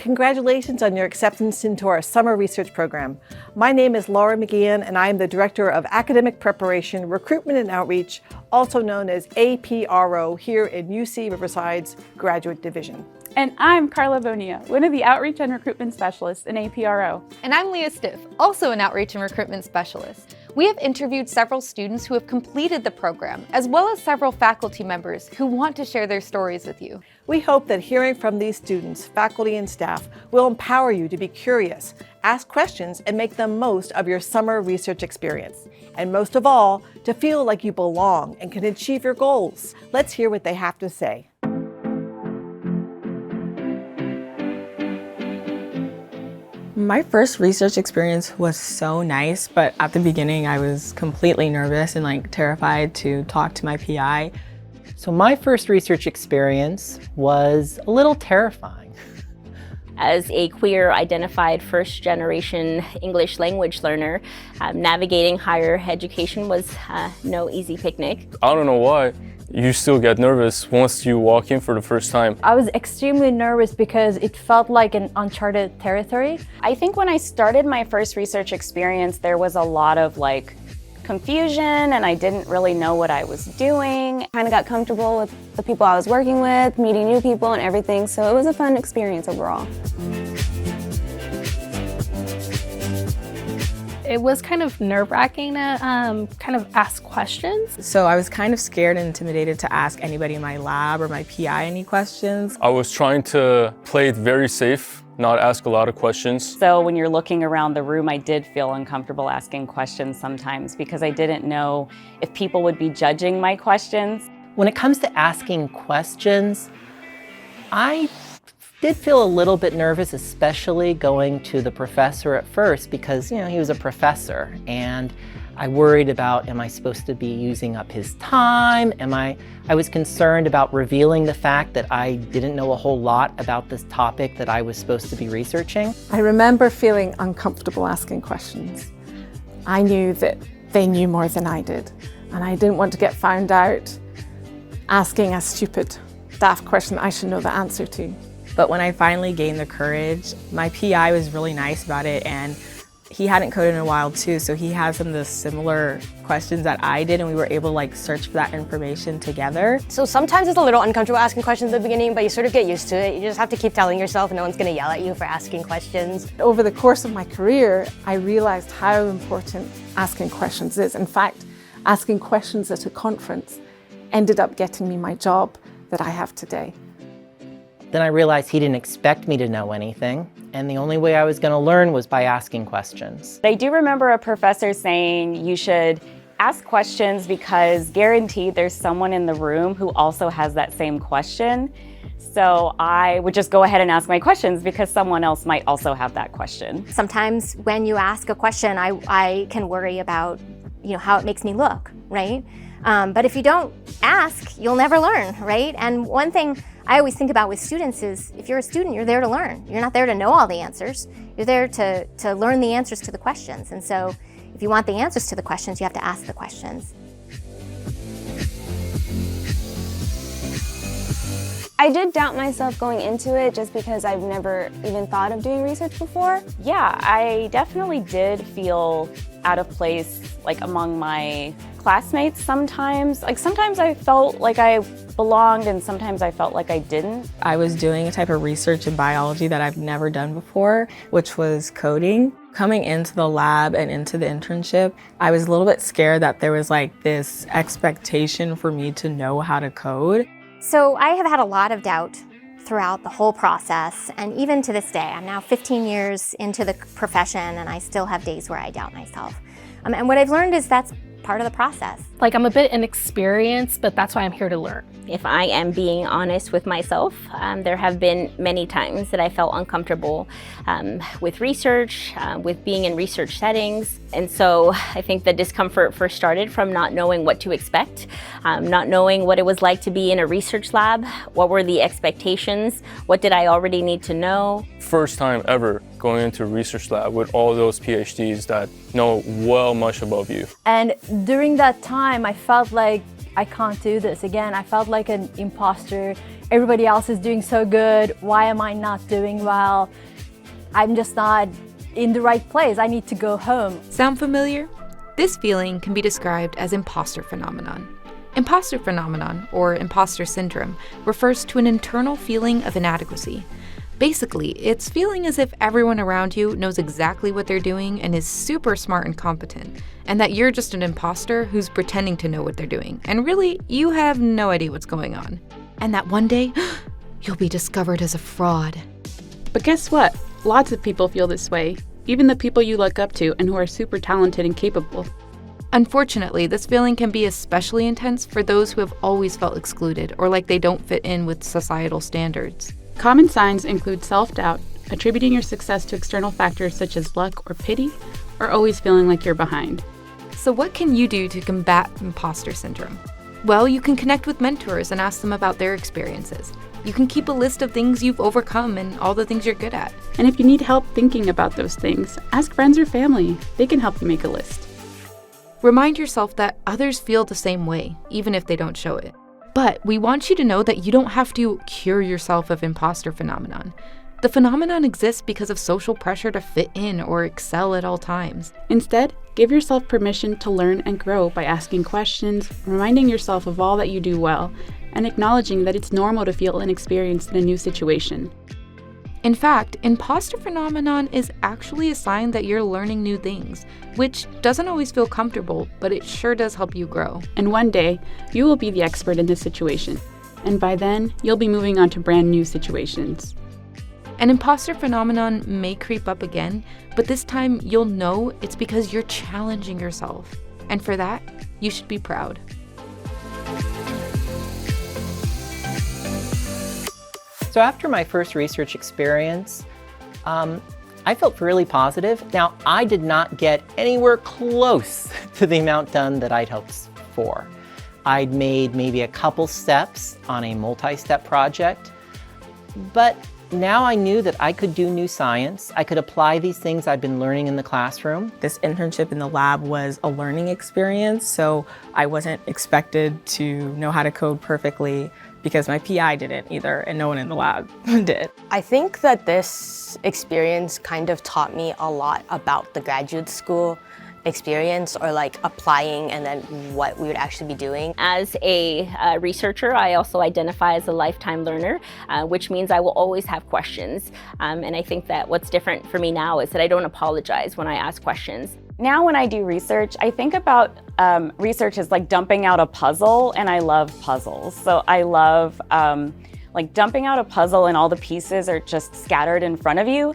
congratulations on your acceptance into our summer research program. My name is Laura McGeehan, and I am the Director of Academic Preparation, Recruitment and Outreach, also known as APRO, here in UC Riverside's Graduate Division. And I'm Carla Bonilla, one of the Outreach and Recruitment Specialists in APRO. And I'm Leah Stiff, also an Outreach and Recruitment Specialist. We have interviewed several students who have completed the program, as well as several faculty members who want to share their stories with you. We hope that hearing from these students, faculty, and staff will empower you to be curious, ask questions, and make the most of your summer research experience. And most of all, to feel like you belong and can achieve your goals. Let's hear what they have to say. My first research experience was so nice, but at the beginning I was completely nervous and terrified to talk to my PI. So my first research experience was a little terrifying. As a queer identified first generation English language learner, navigating higher education was no easy picnic. I don't know why. You still get nervous once you walk in for the first time. I was extremely nervous because it felt like an uncharted territory. I think when I started my first research experience, there was a lot of confusion and I didn't really know what I was doing. Kind of got comfortable with the people I was working with, meeting new people and everything, so it was a fun experience overall. It was kind of nerve-wracking to kind of ask questions. So I was kind of scared and intimidated to ask anybody in my lab or my PI any questions. I was trying to play it very safe, not ask a lot of questions. So when you're looking around the room, I did feel uncomfortable asking questions sometimes because I didn't know if people would be judging my questions. When it comes to asking questions, I did feel a little bit nervous, especially going to the professor at first because, he was a professor and I worried about, am I supposed to be using up his time? I was concerned about revealing the fact that I didn't know a whole lot about this topic that I was supposed to be researching. I remember feeling uncomfortable asking questions. I knew that they knew more than I did, and I didn't want to get found out asking a stupid, daft question I should know the answer to. But when I finally gained the courage, my PI was really nice about it, and he hadn't coded in a while too, so he had some of the similar questions that I did, and we were able to search for that information together. So sometimes it's a little uncomfortable asking questions at the beginning, but you sort of get used to it. You just have to keep telling yourself no one's going to yell at you for asking questions. Over the course of my career, I realized how important asking questions is. In fact, asking questions at a conference ended up getting me my job that I have today. Then I realized he didn't expect me to know anything, and the only way I was going to learn was by asking questions. I do remember a professor saying you should ask questions because guaranteed there's someone in the room who also has that same question. So I would just go ahead and ask my questions because someone else might also have that question. Sometimes when you ask a question, I can worry about how it makes me look, right? But if you don't ask, you'll never learn, right? And one thing I always think about with students is if you're a student, you're there to learn. You're not there to know all the answers. You're there to learn the answers to the questions. And so if you want the answers to the questions, you have to ask the questions. I did doubt myself going into it just because I've never even thought of doing research before. Yeah, I definitely did feel out of place among my classmates sometimes. Sometimes I felt like I belonged and sometimes I felt like I didn't. I was doing a type of research in biology that I've never done before, which was coding. Coming into the lab and into the internship, I was a little bit scared that there was this expectation for me to know how to code. So I have had a lot of doubt throughout the whole process, and even to this day. I'm now 15 years into the profession and I still have days where I doubt myself. And what I've learned is that's part of the process. I'm a bit inexperienced, but that's why I'm here to learn. If I am being honest with myself, there have been many times that I felt uncomfortable with research, with being in research settings. And so I think the discomfort first started from not knowing what to expect, not knowing what it was like to be in a research lab, what were the expectations, what did I already need to know. First time ever going into a research lab with all those PhDs that know well much above you. And during that time, I felt like I can't do this. Again, I felt like an imposter. Everybody else is doing so good. Why am I not doing well? I'm just not in the right place. I need to go home. Sound familiar? This feeling can be described as imposter phenomenon. Imposter phenomenon, or imposter syndrome, refers to an internal feeling of inadequacy. Basically, it's feeling as if everyone around you knows exactly what they're doing and is super smart and competent, and that you're just an imposter who's pretending to know what they're doing, and really, you have no idea what's going on. And that one day, you'll be discovered as a fraud. But guess what? Lots of people feel this way, even the people you look up to and who are super talented and capable. Unfortunately, this feeling can be especially intense for those who have always felt excluded or like they don't fit in with societal standards. Common signs include self-doubt, attributing your success to external factors such as luck or pity, or always feeling like you're behind. So what can you do to combat imposter syndrome? Well, you can connect with mentors and ask them about their experiences. You can keep a list of things you've overcome and all the things you're good at. And if you need help thinking about those things, ask friends or family. They can help you make a list. Remind yourself that others feel the same way, even if they don't show it. But we want you to know that you don't have to cure yourself of imposter phenomenon. The phenomenon exists because of social pressure to fit in or excel at all times. Instead, give yourself permission to learn and grow by asking questions, reminding yourself of all that you do well, and acknowledging that it's normal to feel inexperienced in a new situation. In fact, imposter phenomenon is actually a sign that you're learning new things, which doesn't always feel comfortable, but it sure does help you grow. And one day, you will be the expert in this situation. And by then, you'll be moving on to brand new situations. An imposter phenomenon may creep up again, but this time you'll know it's because you're challenging yourself. And for that, you should be proud. So after my first research experience, I felt really positive. Now, I did not get anywhere close to the amount done that I'd hoped for. I'd made maybe a couple steps on a multi-step project, but now I knew that I could do new science. I could apply these things I've been learning in the classroom. This internship in the lab was a learning experience, so I wasn't expected to know how to code perfectly because my PI didn't either, and no one in the lab did. I think that this experience kind of taught me a lot about the graduate school experience, or like applying and then what we would actually be doing. As a researcher, I also identify as a lifetime learner, which means I will always have questions. And I think that what's different for me now is that I don't apologize when I ask questions. Now when I do research, I think about research as like dumping out a puzzle, and I love puzzles. So I love like dumping out a puzzle and all the pieces are just scattered in front of you.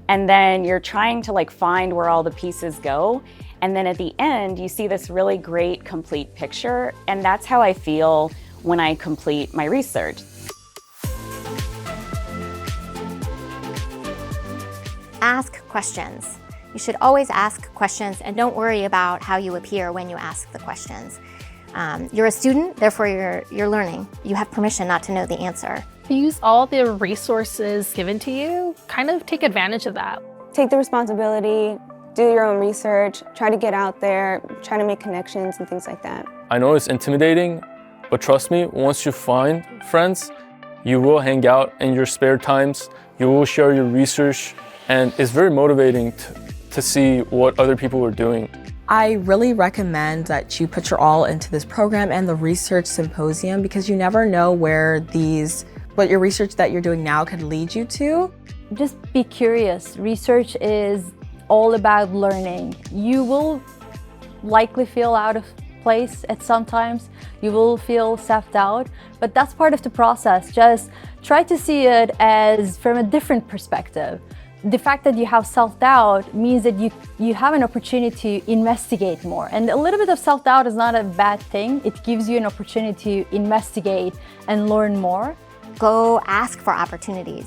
And then you're trying to like find where all the pieces go. And then at the end, you see this really great complete picture. And that's how I feel when I complete my research. Ask questions. You should always ask questions, and don't worry about how you appear when you ask the questions. You're a student, therefore you're learning. You have permission not to know the answer. Use all the resources given to you, kind of take advantage of that. Take the responsibility, do your own research, try to get out there, try to make connections and things like that. I know it's intimidating, but trust me, once you find friends, you will hang out in your spare times, you will share your research, and it's very motivating to see what other people are doing. I really recommend that you put your all into this program and the research symposium, because you never know what your research that you're doing now could lead you to. Just be curious. Research is all about learning. You will likely feel out of place at some times. You will feel self-doubt, but that's part of the process. Just try to see it as from a different perspective. The fact that you have self-doubt means that you have an opportunity to investigate more. And a little bit of self-doubt is not a bad thing. It gives you an opportunity to investigate and learn more. Go ask for opportunities,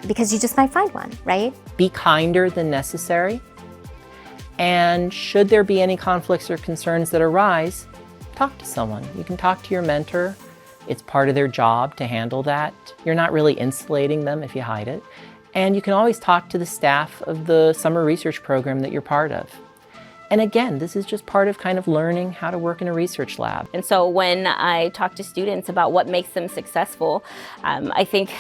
because you just might find one, right? Be kinder than necessary. And should there be any conflicts or concerns that arise, talk to someone. You can talk to your mentor. It's part of their job to handle that. You're not really insulating them if you hide it. And you can always talk to the staff of the summer research program that you're part of. And again, this is just part of kind of learning how to work in a research lab. And so when I talk to students about what makes them successful, I think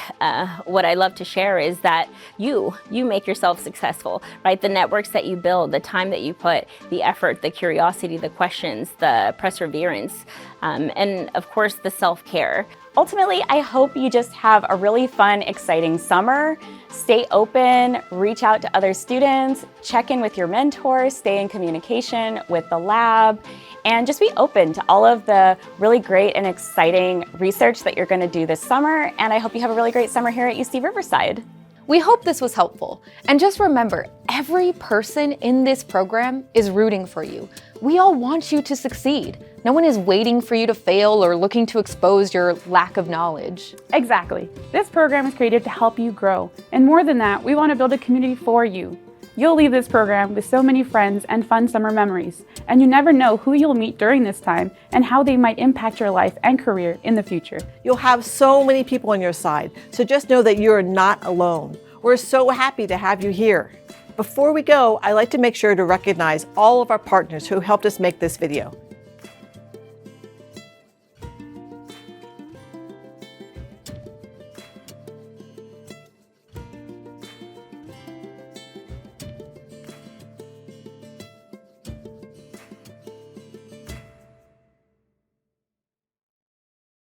what I love to share is that you make yourself successful, right? The networks that you build, the time that you put, the effort, the curiosity, the questions, the perseverance, and of course the self-care. Ultimately, I hope you just have a really fun, exciting summer. Stay open, reach out to other students, check in with your mentors, stay in communication with the lab, and just be open to all of the really great and exciting research that you're going to do this summer. And I hope you have a really great summer here at UC Riverside. We hope this was helpful. And just remember, every person in this program is rooting for you. We all want you to succeed. No one is waiting for you to fail or looking to expose your lack of knowledge. Exactly. This program is created to help you grow. And more than that, we want to build a community for you. You'll leave this program with so many friends and fun summer memories, and you never know who you'll meet during this time and how they might impact your life and career in the future. You'll have so many people on your side, so just know that you're not alone. We're so happy to have you here. Before we go, I'd like to make sure to recognize all of our partners who helped us make this video.